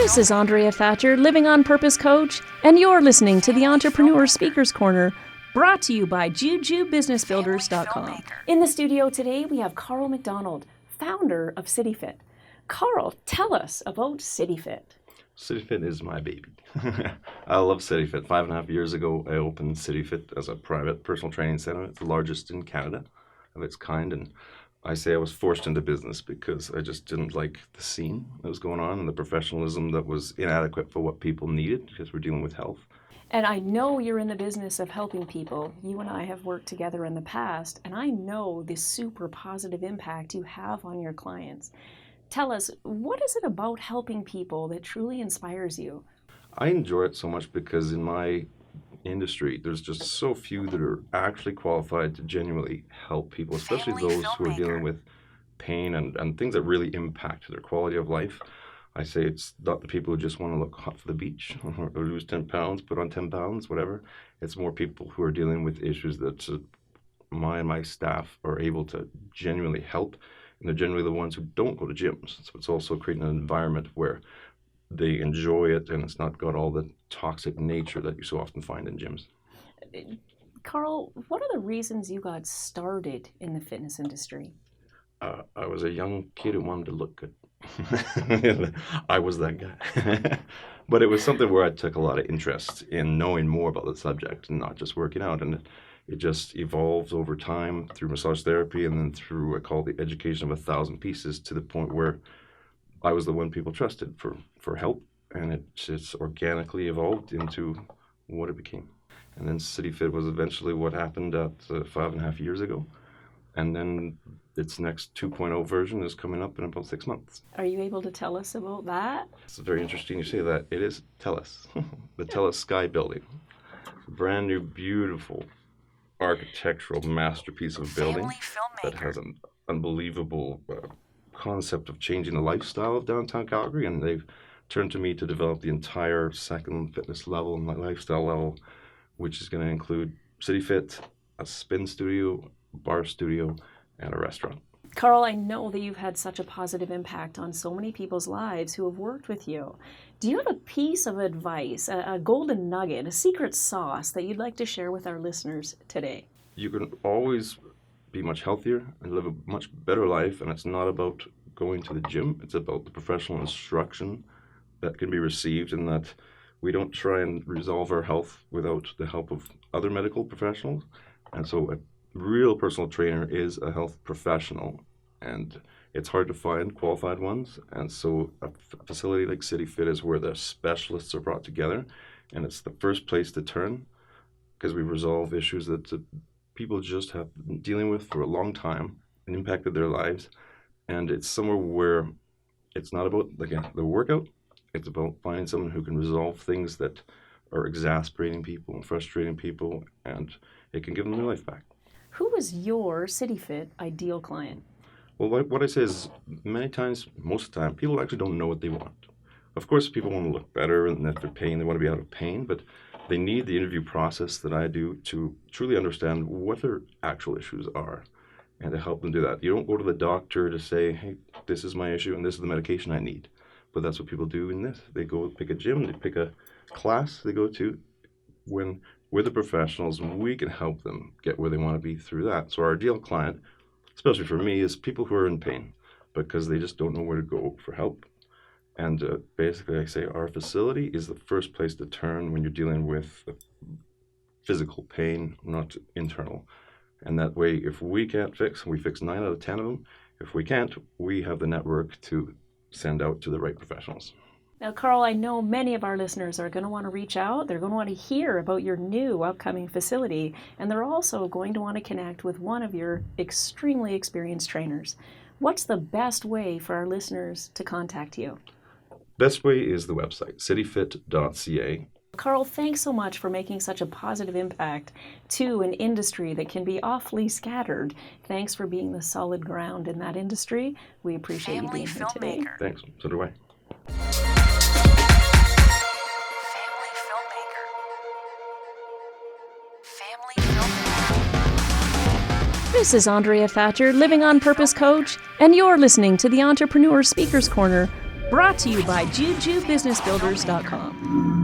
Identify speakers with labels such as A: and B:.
A: This is Andrea Thatcher, Living on Purpose Coach, and you're listening to the Entrepreneur Speakers Corner, brought to you by JujuBusinessBuilders.com. In the studio today, we have Carl McDonald, founder of CityFit. Carl, tell us about CityFit.
B: CityFit is my baby. I love CityFit. 5.5 years ago, I opened CityFit as a private personal training center. It's the largest in Canada of its kind, and I say I was forced into business because I just didn't like the scene that was going on and the professionalism that was inadequate for what people needed because we're dealing with health.
A: And I know you're in the business of helping people. You and I have worked together in the past, and I know the super positive impact you have on your clients. Tell us, what is it about helping people that truly inspires you?
B: I enjoy it so much because in my industry, there's just so few that are actually qualified to genuinely help people, especially those who are dealing with pain and things that really impact their quality of life. I say it's not the people who just want to look hot for the beach or lose 10 pounds, put on 10 pounds, whatever. It's more people who are dealing with issues that my staff are able to genuinely help. And they're generally the ones who don't go to gyms. So it's also creating an environment where they enjoy it and it's not got all the toxic nature that you so often find in gyms.
A: Carl, what are the reasons you got started in the fitness industry?
B: I was a young kid who wanted to look good. I was that guy. But it was something where I took a lot of interest in knowing more about the subject and not just working out. And it just evolved over time through massage therapy and then through, I call it the education of 1,000 pieces, to the point where I was the one people trusted for help. And it just organically evolved into what it became. And then CityFit was eventually what happened at 5.5 years ago. And then its next 2.0 version is coming up in about 6 months.
A: Are you able to tell us about that?
B: It's very interesting you say that. It is TELUS, the TELUS Sky Building. Brand new, beautiful architectural masterpiece of a building that has an unbelievable concept of changing the lifestyle of downtown Calgary, and they've turned to me to develop the entire second fitness level and lifestyle level, which is going to include CityFit, a spin studio, bar studio, and a restaurant.
A: Carl, I know that you've had such a positive impact on so many people's lives who have worked with you. Do you have a piece of advice, a golden nugget, a secret sauce that you'd like to share with our listeners today?
B: You can always be much healthier and live a much better life, and it's not about going to the gym. It's about the professional instruction that can be received, and that we don't try and resolve our health without the help of other medical professionals. And so a real personal trainer is a health professional, and it's hard to find qualified ones. And so a facility like CityFit is where the specialists are brought together, and it's the first place to turn because we resolve issues that people just have been dealing with for a long time and impacted their lives. And it's somewhere where it's not about, again, the workout. It's about finding someone who can resolve things that are exasperating people and frustrating people, and it can give them their life back.
A: Who is your CityFit ideal client?
B: Well, what I say is many times, most of the time, people actually don't know what they want. Of course, people want to look better, and if they're pain, they want to be out of pain, but they need the interview process that I do to truly understand what their actual issues are and to help them do that. You don't go to the doctor to say, hey, this is my issue and this is the medication I need. But that's what people do in this. They go pick a gym, they pick a class they go to. When we're the professionals, we can help them get where they want to be through that. So our ideal client, especially for me, is people who are in pain because they just don't know where to go for help. And basically, I say our facility is the first place to turn when you're dealing with physical pain, not internal. And that way, if we can't fix, we fix 9 out of 10 of them. If we can't, we have the network to send out to the right professionals.
A: Now, Carl, I know many of our listeners are going to want to reach out. They're going to want to hear about your new upcoming facility, and they're also going to want to connect with one of your extremely experienced trainers. What's the best way for our listeners to contact you?
B: Best way is the website, cityfit.ca.
A: Carl, thanks so much for making such a positive impact to an industry that can be awfully scattered. Thanks for being the solid ground in that industry. We appreciate you being here today.
B: Thanks. So do I.
A: This is Andrea Thatcher, Living on Purpose Coach, and you're listening to the Entrepreneur Speakers Corner, Brought to you by JujuBusinessBuilders.com.